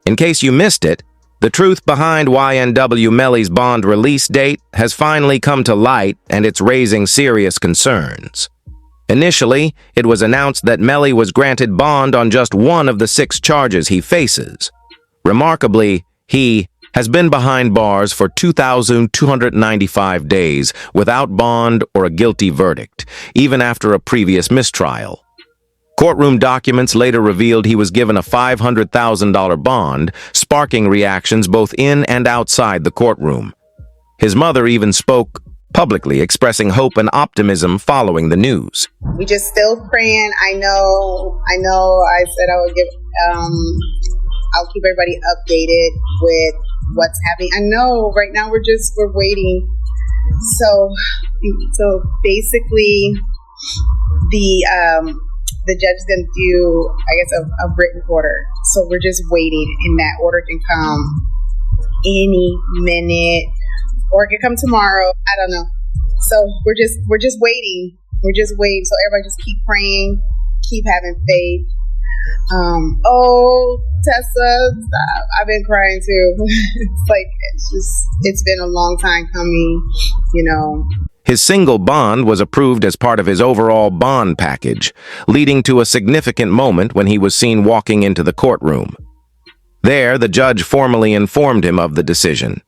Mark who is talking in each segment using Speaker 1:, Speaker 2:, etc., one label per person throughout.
Speaker 1: In case you missed it, the truth behind Ynw Melly's bond release date has finally come to light, and it's raising serious concerns. Initially, it was announced that Melly was granted bond on just one of the 6 charges he faces. Remarkably, he has been behind bars for 2,295 days without bond or a guilty verdict, even after a previous mistrial. Courtroom documents later revealed he was given a $500,000 bond, sparking reactions both in and outside the courtroom. His mother even spoke publicly, expressing hope and optimism following the news.
Speaker 2: We just still praying. I know I said I would I'll keep everybody updated with what's happening. I know right now we're waiting. So basically the judge is going to do, I guess, a written order. So we're just waiting, and that order can come any minute, or it can come tomorrow. I don't know. So we're just waiting. We're just waiting. So everybody just keep praying, keep having faith. Oh, Tessa, stop. I've been crying too. It's been a long time coming,
Speaker 1: His single bond was approved as part of his overall bond package, leading to a significant moment when he was seen walking into the courtroom. There, the judge formally informed him of the decision.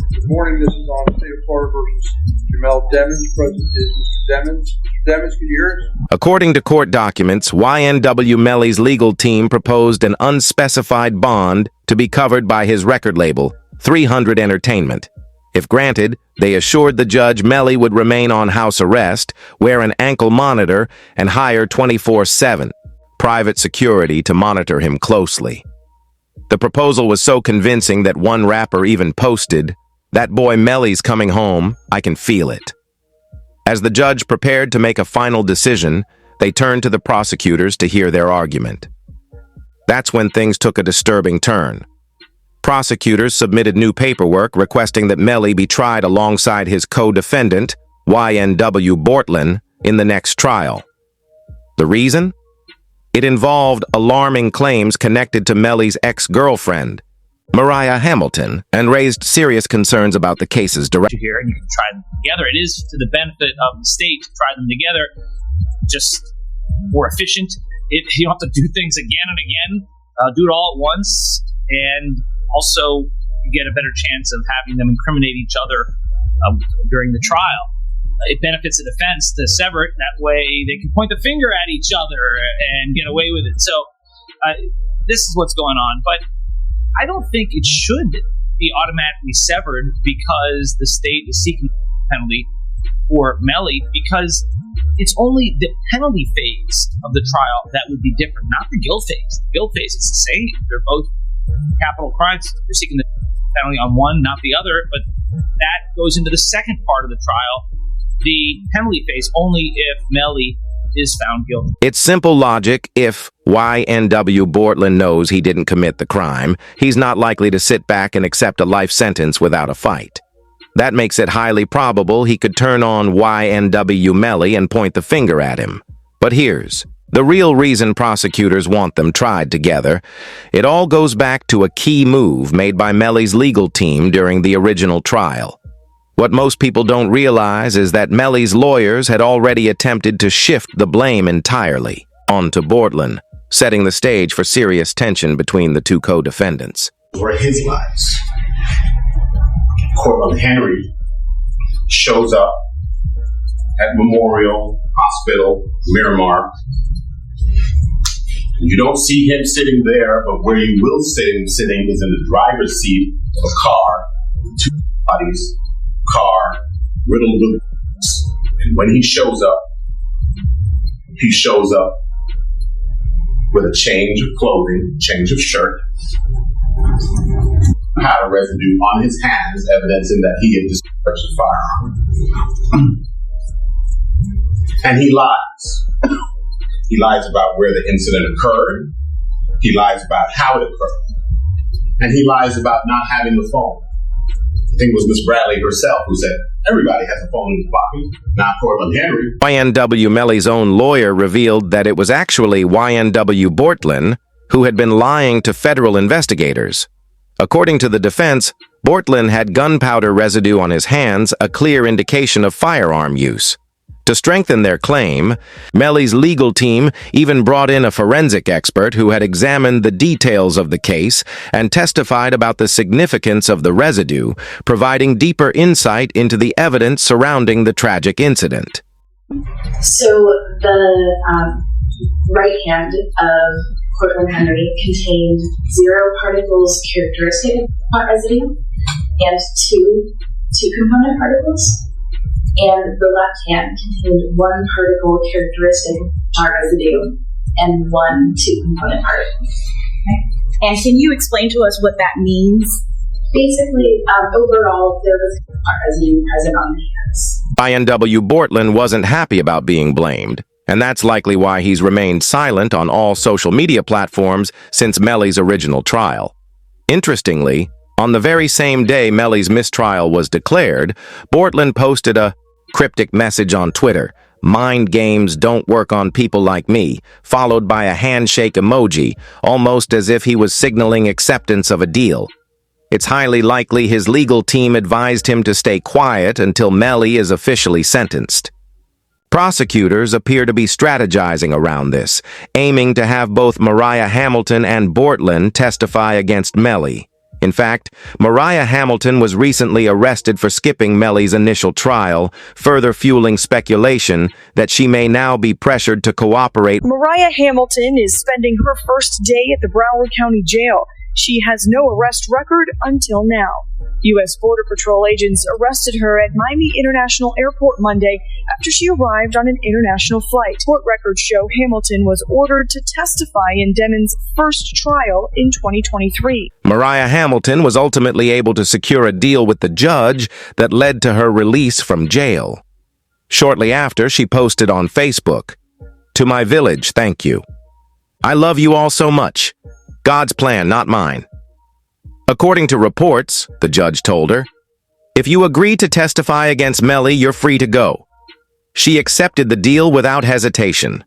Speaker 3: Good morning. This is on the State of Florida versus Jamel Demons. President is Mr. Demons. Mr. Demons, can you hear us?
Speaker 1: According to court documents, Ynw Melly's legal team proposed an unspecified bond to be covered by his record label, 300 Entertainment. If granted, they assured the judge Melly would remain on house arrest, wear an ankle monitor, and hire 24/7 private security to monitor him closely. The proposal was so convincing that one rapper even posted, "That boy Melly's coming home, I can feel it." As the judge prepared to make a final decision, they turned to the prosecutors to hear their argument. That's when things took a disturbing turn. Prosecutors submitted new paperwork requesting that Melly be tried alongside his co-defendant, Ynw Bortlin, in the next trial. The reason? It involved alarming claims connected to Melly's ex-girlfriend, Mariah Hamilton, and raised serious concerns about the case's direction.
Speaker 4: Here, and you can try them together. It is to the benefit of the state to try them together, just more efficient. You don't have to do things again and again. Do it all at once, and also you get a better chance of having them incriminate each other during the trial. It benefits the defense to sever it. That way they can point the finger at each other and get away with it. So this is what's going on. But I don't think it should be automatically severed because the state is seeking a penalty for Melly, because it's only the penalty phase of the trial that would be different, not the guilt phase. The guilt phase is the same. They're both capital crimes. They're seeking the penalty on one, not the other, but that goes into the second part of the trial, the penalty phase, only if Melly is found guilty.
Speaker 1: It's simple logic. If Ynw Bortlin knows he didn't commit the crime, he's not likely to sit back and accept a life sentence without a fight. That makes it highly probable he could turn on Ynw Melly and point the finger at him. But here's the real reason prosecutors want them tried together. It all goes back to a key move made by Melly's legal team during the original trial. What most people don't realize is that Melly's lawyers had already attempted to shift the blame entirely onto Bortlin, setting the stage for serious tension between the two co-defendants.
Speaker 5: Were his lives. Cortland Henry shows up at Memorial Hospital, Miramar. You don't see him sitting there, but where you will see him sitting is in the driver's seat of a car, two bodies, car riddled with bullets. And when he shows up with a change of clothing, change of shirt, powder residue on his hands, evidencing that he had discharged a firearm. And he lies. He lies about where the incident occurred. He lies about how it occurred. And he lies about not having the phone. I think it was Miss Bradley herself who said, everybody has a phone in his pocket, not Cortland Henry.
Speaker 1: Ynw Melly's own lawyer revealed that it was actually Ynw Bortlin who had been lying to federal investigators. According to the defense, Bortlin had gunpowder residue on his hands, a clear indication of firearm use. To strengthen their claim, Melly's legal team even brought in a forensic expert who had examined the details of the case and testified about the significance of the residue, providing deeper insight into the evidence surrounding the tragic incident.
Speaker 6: So the right hand of Cortland Henry contained 0 particles characteristic of pot residue and two component particles. And the left hand contained 1 particle characteristic of pot residue and 1 two-component particle.
Speaker 7: Okay. And can you explain to us what that means?
Speaker 6: Basically, overall, there was pot residue present on the hands.
Speaker 1: Ynw Bortlin wasn't happy about being blamed, and that's likely why he's remained silent on all social media platforms since Melly's original trial. Interestingly, on the very same day Melly's mistrial was declared, Bortlin posted a cryptic message on Twitter, "Mind games don't work on people like me," followed by a handshake emoji, almost as if he was signaling acceptance of a deal. It's highly likely his legal team advised him to stay quiet until Melly is officially sentenced. Prosecutors appear to be strategizing around this, aiming to have both Mariah Hamilton and Bortlin testify against Melly. In fact, Mariah Hamilton was recently arrested for skipping Melly's initial trial, further fueling speculation that she may now be pressured to cooperate.
Speaker 8: Mariah Hamilton is spending her first day at the Broward County Jail. She has no arrest record until now. U.S. Border Patrol agents arrested her at Miami International Airport Monday after she arrived on an international flight. Court records show Hamilton was ordered to testify in Demon's first trial in 2023.
Speaker 1: Mariah Hamilton was ultimately able to secure a deal with the judge that led to her release from jail. Shortly after, she posted on Facebook, "To my village, thank you. I love you all so much. God's plan, not mine." According to reports, the judge told her, "If you agree to testify against Melly, you're free to go." She accepted the deal without hesitation.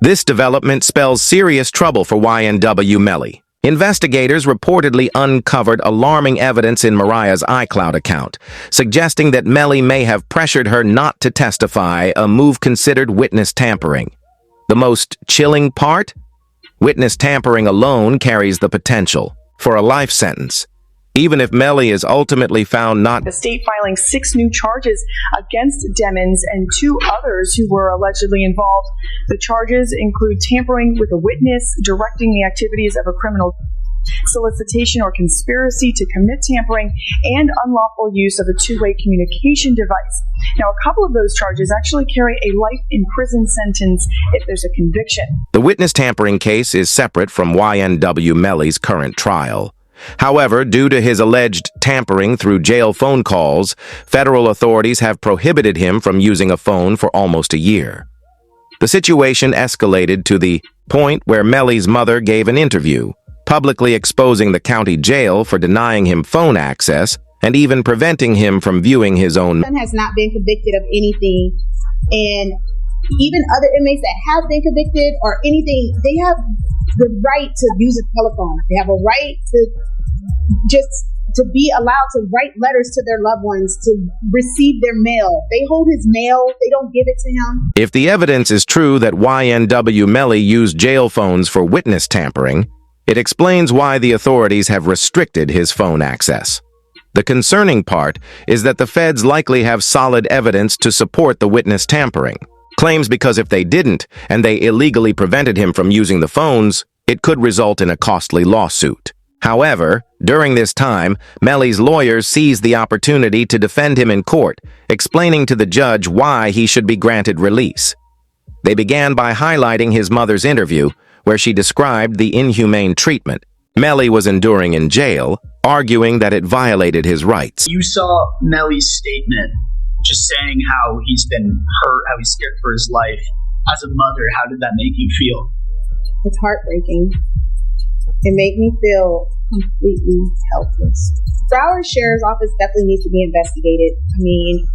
Speaker 1: This development spells serious trouble for Ynw Melly. Investigators reportedly uncovered alarming evidence in Mariah's iCloud account, suggesting that Melly may have pressured her not to testify, a move considered witness tampering. The most chilling part? Witness tampering alone carries the potential for a life sentence, even if Melly is ultimately found not.
Speaker 8: The state filing 6 new charges against Demons and 2 others who were allegedly involved. The charges include tampering with a witness, directing the activities of a criminal, solicitation or conspiracy to commit tampering, and unlawful use of a two-way communication device. Now, a couple of those charges actually carry a life in prison sentence if there's a conviction.
Speaker 1: The witness tampering case is separate from Ynw Melly's current trial. However, due to his alleged tampering through jail phone calls, federal authorities have prohibited him from using a phone for almost a year. The situation escalated to the point where Melly's mother gave an interview, publicly exposing the county jail for denying him phone access and even preventing him from viewing his own.
Speaker 2: Son has not been convicted of anything, and even other inmates that have been convicted or anything, they have the right to use a telephone. They have a right to just to be allowed to write letters to their loved ones, to receive their mail. They hold his mail. They don't give it to him.
Speaker 1: If the evidence is true that Ynw Melly used jail phones for witness tampering, it explains why the authorities have restricted his phone access. The concerning part is that the feds likely have solid evidence to support the witness tampering. Claims because if they didn't, and they illegally prevented him from using the phones, it could result in a costly lawsuit. However, during this time, Melly's lawyers seized the opportunity to defend him in court, explaining to the judge why he should be granted release. They began by highlighting his mother's interview, where she described the inhumane treatment Melly was enduring in jail, arguing that it violated his rights.
Speaker 9: You saw Melly's statement, just saying how he's been hurt, how he's scared for his life. As a mother, how did that make you feel?
Speaker 2: It's heartbreaking. It made me feel completely helpless. Broward Sheriff's Office definitely needs to be investigated. I mean,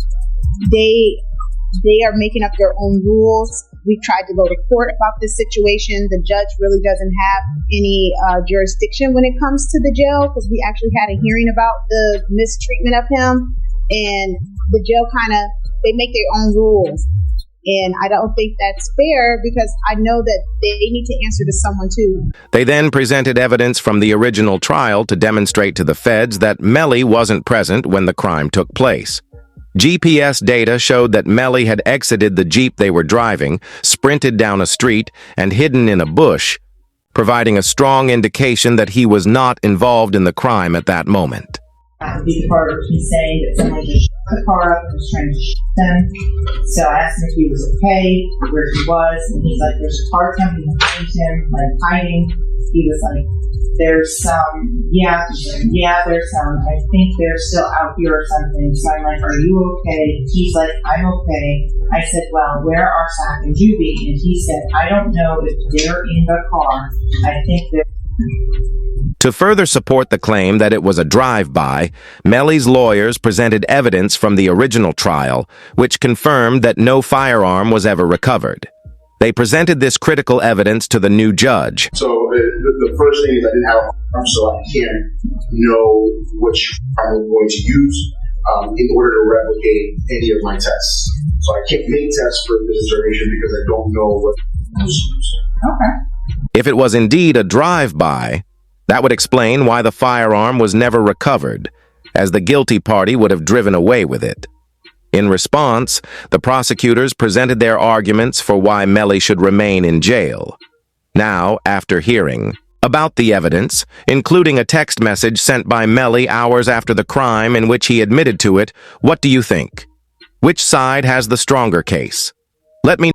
Speaker 2: they are making up their own rules. We tried to go to court about this situation. The judge really doesn't have any jurisdiction when it comes to the jail, because we actually had a hearing about the mistreatment of him, and the jail they make their own rules. And I don't think that's fair, because I know that they need to answer to someone too.
Speaker 1: They then presented evidence from the original trial to demonstrate to the feds that Melly wasn't present when the crime took place. GPS data showed that Melly had exited the Jeep they were driving, sprinted down a street, and hidden in a bush, providing a strong indication that he was not involved in the crime at that moment.
Speaker 10: That would be the part of me saying that someone just shut the car up and was trying to shoot them. So I asked him if he was okay, where he was, and he's like, there's a car coming behind him, like hiding. He was like, there's some, there's some, I think they're still out here or something. So I'm like, are you okay? He's like, I'm okay. I said, well, where are Zach and Juby? And he said, I don't know if they're in the car. I think they're...
Speaker 1: To further support the claim that it was a drive-by, Melly's lawyers presented evidence from the original trial, which confirmed that no firearm was ever recovered. They presented this critical evidence to the new judge.
Speaker 5: So the first thing is I didn't have a firearm, so I can't know which firearm I'm going to use in order to replicate any of my tests. So I can't make tests for this determination because I don't know what to use.
Speaker 10: Okay.
Speaker 1: If it was indeed a drive-by, that would explain why the firearm was never recovered, as the guilty party would have driven away with it. In response, the prosecutors presented their arguments for why Melly should remain in jail. Now, after hearing about the evidence, including a text message sent by Melly hours after the crime in which he admitted to it, what do you think? Which side has the stronger case? Let me